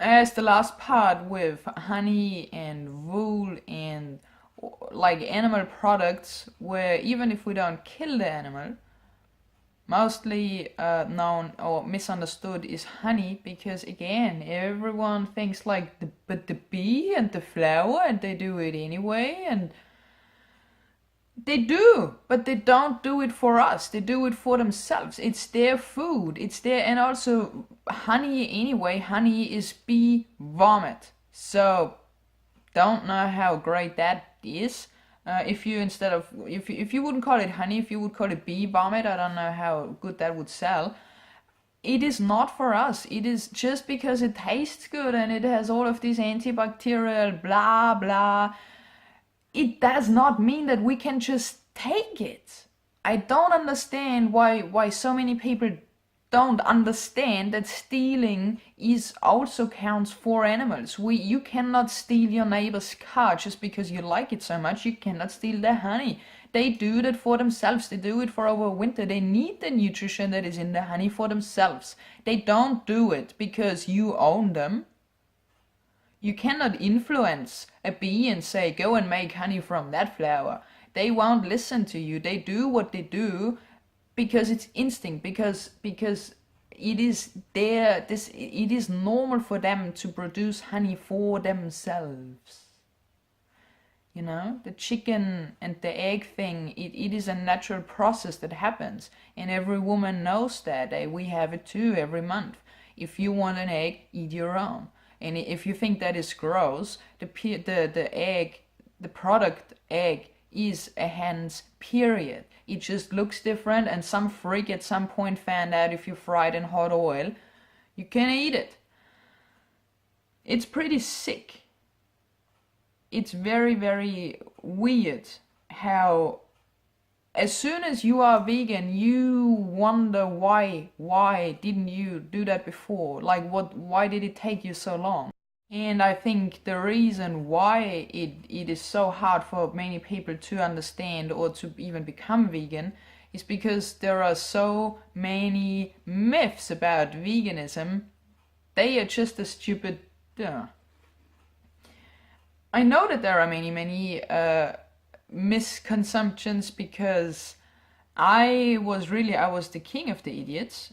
as the last part with honey and wool and like animal products, where even if we don't kill the animal, mostly known or misunderstood is honey, because again everyone thinks like but the bee and the flower, and they do it anyway, and they do, but they don't do it for us. They do it for themselves. It's their food. It's their, and also honey anyway. Honey is bee vomit. So don't know how great that is. If you instead of if you wouldn't call it honey, if you would call it bee vomit, I don't know how good that would sell. It is not for us. It is just because it tastes good and it has all of these antibacterial blah blah, it does not mean that we can just take it. I don't understand why so many people don't understand that stealing is also counts for animals. You cannot steal your neighbor's car just because you like it so much. You cannot steal their honey. They do that for themselves. They do it for over winter. They need the nutrition that is in the honey for themselves. They don't do it because you own them. You cannot influence a bee and say, go and make honey from that flower. They won't listen to you. They do what they do because it's instinct, because it is it is normal for them to produce honey for themselves. You know, the chicken and the egg thing, it is a natural process that happens, and every woman knows that. We have it too every month. If you want an egg, eat your own. And if you think that is gross, the egg, the product egg is a hen's period. It just looks different, and some freak at some point found out if you fry it in hot oil, you can eat it. It's pretty sick. It's very, very weird how as soon as you are vegan, you wonder why didn't you do that before? Like why did it take you so long? And I think the reason why it is so hard for many people to understand or to even become vegan is because there are so many myths about veganism. They are just as stupid. I know that there are many misconceptions, because I was the king of the idiots.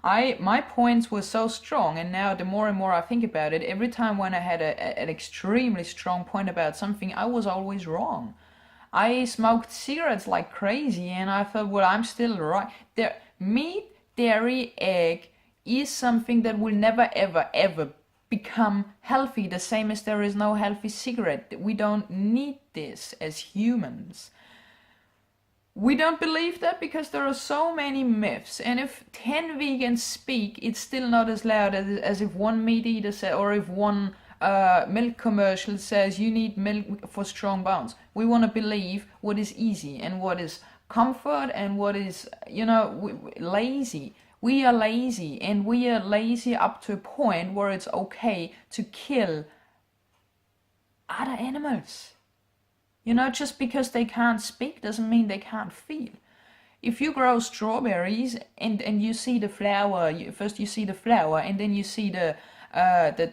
My points were so strong, and now the more and more I think about it, every time when I had an extremely strong point about something, I was always wrong. I smoked cigarettes like crazy, and I thought, well, I'm still right. Meat, dairy, egg is something that will never ever become healthy, the same as there is no healthy cigarette. We don't need this as humans. We don't believe that because there are so many myths, and if 10 vegans speak, it's still not as loud as if one meat eater says, or if one milk commercial says you need milk for strong bones. We want to believe what is easy and what is comfort and what is, lazy. We are lazy, and we are lazy up to a point where it's okay to kill other animals. Just because they can't speak doesn't mean they can't feel. If you grow strawberries and you see the flower, first you see the flower and then you see the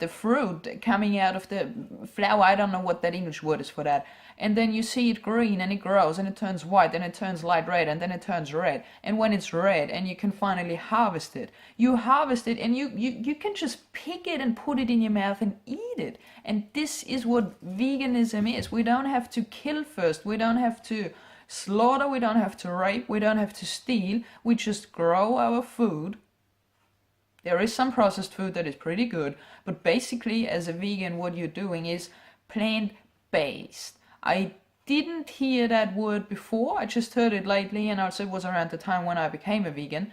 fruit coming out of the flower. I don't know what that English word is for that. And then you see it green and it grows and it turns white and it turns light red and then it turns red. And when it's red and you can finally harvest it, you harvest it and you can just pick it and put it in your mouth and eat it. And this is what veganism is. We don't have to kill first. We don't have to slaughter. We don't have to rape. We don't have to steal. We just grow our food. There is some processed food that is pretty good, but basically as a vegan what you're doing is plant-based. I didn't hear that word before, I just heard it lately, and also it was around the time when I became a vegan.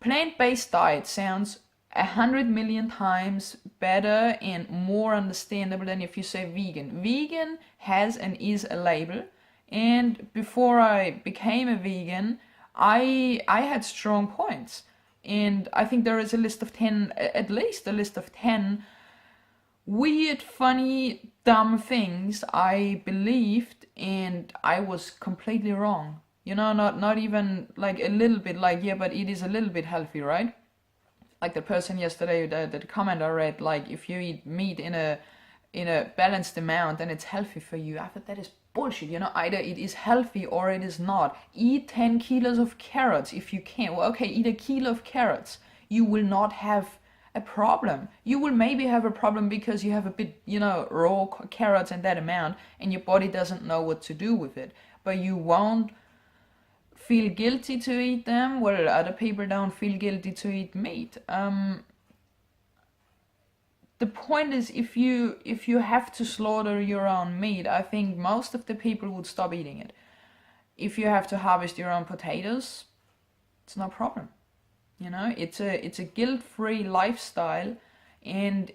Plant-based diet sounds 100 million times better and more understandable than if you say vegan. Vegan has and is a label, and before I became a vegan, I had strong points. And I think there is a list of 10, at least a list of 10 weird, funny, dumb things I believed, and I was completely wrong. Not even like a little bit like, yeah, but it is a little bit healthy, right? Like the person yesterday, the comment I read, like if you eat meat in a balanced amount, then it's healthy for you. I thought that is bullshit. You know, either it is healthy or it is not. Eat 10 kilos of carrots if you can. Well, okay, eat a kilo of carrots. You will not have a problem. You will maybe have a problem because you have a bit, you know, raw carrots in that amount and your body doesn't know what to do with it. But you won't feel guilty to eat them. Well, other people don't feel guilty to eat meat. The point is, if you have to slaughter your own meat, I think most of the people would stop eating it. If you have to harvest your own potatoes, it's no problem. You know, it's a guilt-free lifestyle, and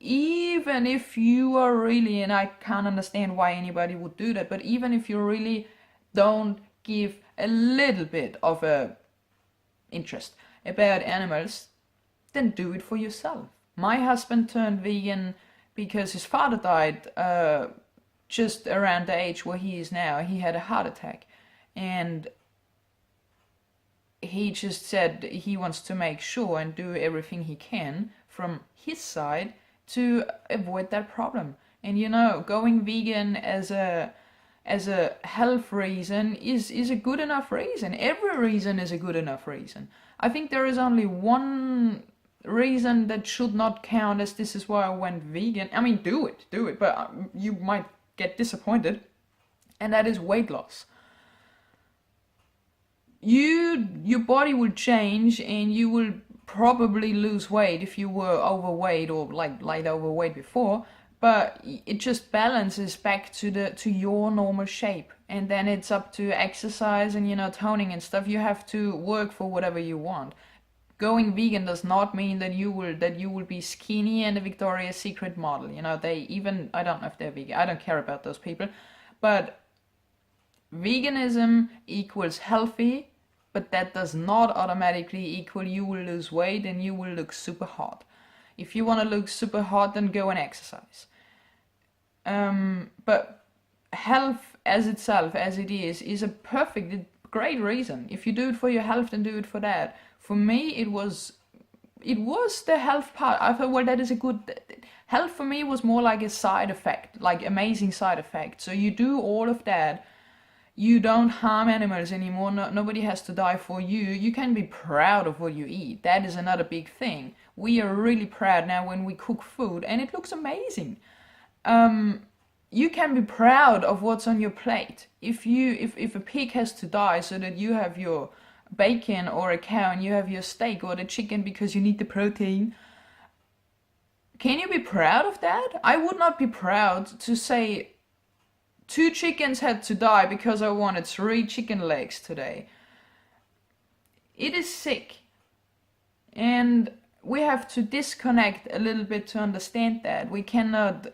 even if you are really, and I can't understand why anybody would do that, but even if you really don't give a little bit of a interest about animals, then do it for yourself. My husband turned vegan because his father died just around the age where he is now. He had a heart attack, and he just said he wants to make sure and do everything he can from his side to avoid that problem. And you know, going vegan as a health reason is a good enough reason. Every reason is a good enough reason. I think there is only one reason that should not count as this is why I went vegan. I mean, do it, but you might get disappointed, and that is weight loss. Your body will change, and you will probably lose weight if you were overweight or like light overweight before, but it just balances back to your normal shape, and then it's up to exercise and, you know, toning and stuff. You have to work for whatever you want. Going vegan does not mean that you will be skinny and a Victoria's Secret model. You know, they even, I don't know if they're vegan, I don't care about those people, but veganism equals healthy, but that does not automatically equal you will lose weight and you will look super hot. If you want to look super hot, then go and exercise. But health as itself, as it is a perfect, great reason. If you do it for your health, then do it for that. For me, it was the health part. I thought, well, that is a good, health for me was more like a side effect, like amazing side effect. So you do all of that. You don't harm animals anymore. Nobody has to die for you. You can be proud of what you eat. That is another big thing. We are really proud now when we cook food and it looks amazing. You can be proud of what's on your plate. If a pig has to die so that you have your bacon, or a cow and you have your steak or the chicken because you need the protein, can you be proud of that? I would not be proud to say 2 chickens had to die because I wanted 3 chicken legs today. It is sick, and we have to disconnect a little bit to understand that. We cannot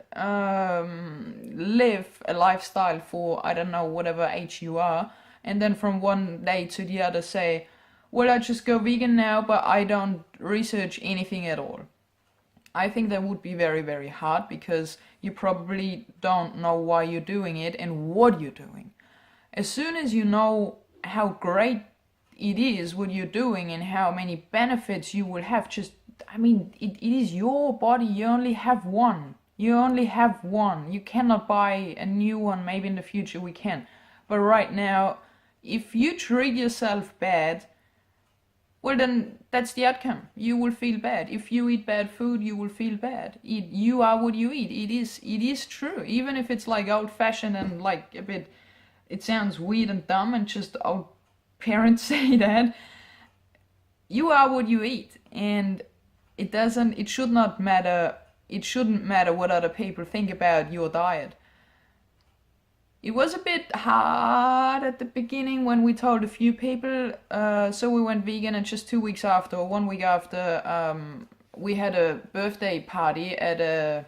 live a lifestyle for, I don't know, whatever age you are, and then from one day to the other say, well, I just go vegan now, but I don't research anything at all. I think that would be very, very hard because you probably don't know why you're doing it and what you're doing. As soon as you know how great it is what you're doing and how many benefits you will have, just, I mean, it is your body. You only have one. You only have one. You cannot buy a new one. Maybe in the future we can. But right now, if you treat yourself bad, well, then that's the outcome. You will feel bad. If you eat bad food, you will feel bad. You are what you eat. It is true. Even if it's like old-fashioned and like a bit, it sounds weird and dumb and just old parents say that. You are what you eat, and it should not matter. It shouldn't matter what other people think about your diet. It was a bit hard at the beginning when we told a few people, so we went vegan, and just 2 weeks after, or 1 week after, we had a birthday party at a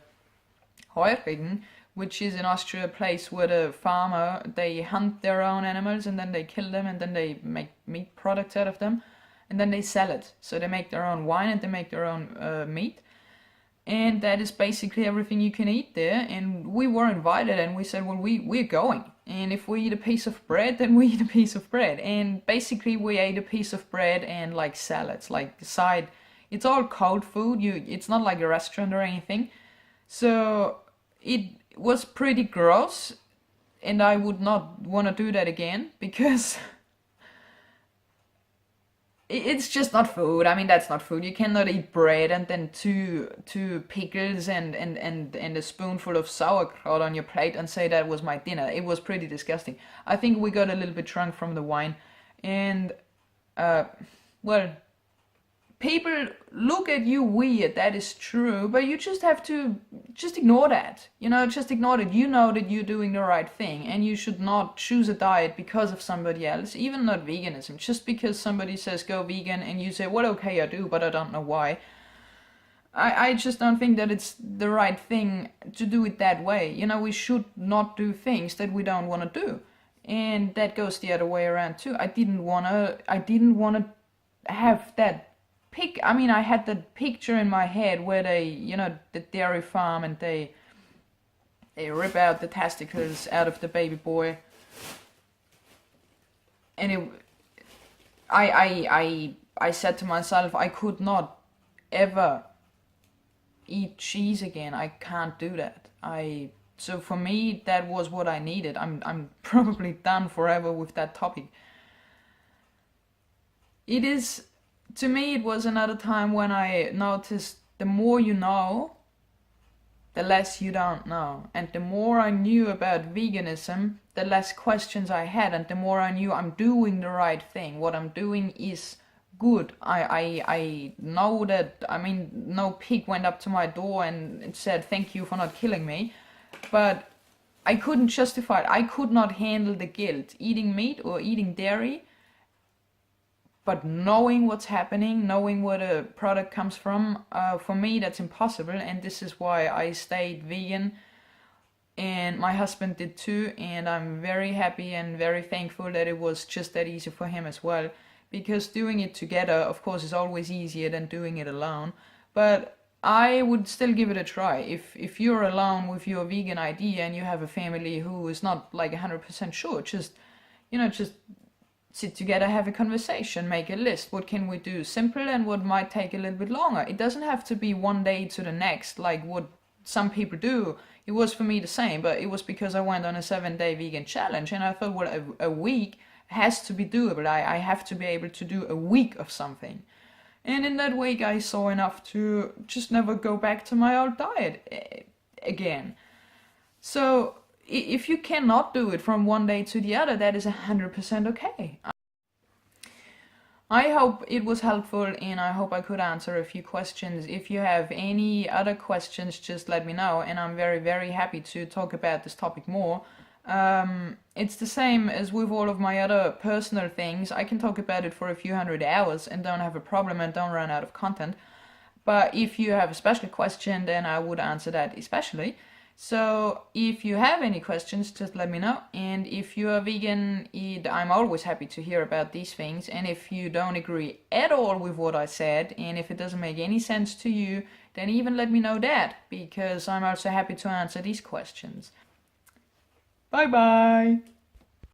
Heurigen, which is in Austria a place where the farmer, they hunt their own animals and then they kill them and then they make meat products out of them and then they sell it. So they make their own wine and they make their own meat. And that is basically everything you can eat there. And we were invited and we said, well, we're going. And if we eat a piece of bread, then we eat a piece of bread. And basically we ate a piece of bread and like salads, like side, It's all cold food. It's not like a restaurant or anything. So it was pretty gross, and I would not want to do that again because it's just not food. I mean, that's not food. You cannot eat bread and then two pickles and a spoonful of sauerkraut on your plate and say that was my dinner. It was pretty disgusting. I think we got a little bit drunk from the wine, and well, people look at you weird, that is true, but you just have to just ignore that. Just ignore it. You know that you're doing the right thing, and you should not choose a diet because of somebody else, even not veganism. Just because somebody says go vegan and you say, well, okay, I do, but I don't know why. I just don't think that it's the right thing to do it that way. We should not do things that we don't want to do. And that goes the other way around too. I didn't wanna have that I had that picture in my head where they, the dairy farm, and they rip out the testicles out of the baby boy, and I said to myself, I could not ever eat cheese again. I can't do that. So for me, that was what I needed. I'm probably done forever with that topic. To me, it was another time when I noticed the more you know, the less you don't know. And the more I knew about veganism, the less questions I had, and the more I knew I'm doing the right thing. What I'm doing is good. I know that, no pig went up to my door and said, thank you for not killing me. But I couldn't justify it. I could not handle the guilt. Eating meat or eating dairy, but knowing what's happening, knowing where the product comes from, for me that's impossible, and this is why I stayed vegan, and my husband did too, and I'm very happy and very thankful that it was just that easy for him as well, because doing it together, of course, is always easier than doing it alone, but I would still give it a try. If you're alone with your vegan idea and you have a family who is not like 100% sure, just sit together, have a conversation, make a list. What can we do simple and what might take a little bit longer? It doesn't have to be one day to the next like what some people do. It was for me the same, but it was because I went on a 7-day vegan challenge, and I thought, well, a week has to be doable. I have to be able to do a week of something. And in that week I saw enough to just never go back to my old diet again. So if you cannot do it from one day to the other, that is 100% okay. I hope it was helpful, and I hope I could answer a few questions. If you have any other questions, just let me know, and I'm very, very happy to talk about this topic more. It's the same as with all of my other personal things. I can talk about it for a few hundred hours and don't have a problem and don't run out of content. But if you have a special question, then I would answer that especially. So if you have any questions, just let me know. And if you are vegan, I'm always happy to hear about these things. And if you don't agree at all with what I said, and if it doesn't make any sense to you, then even let me know that, because I'm also happy to answer these questions. Bye bye!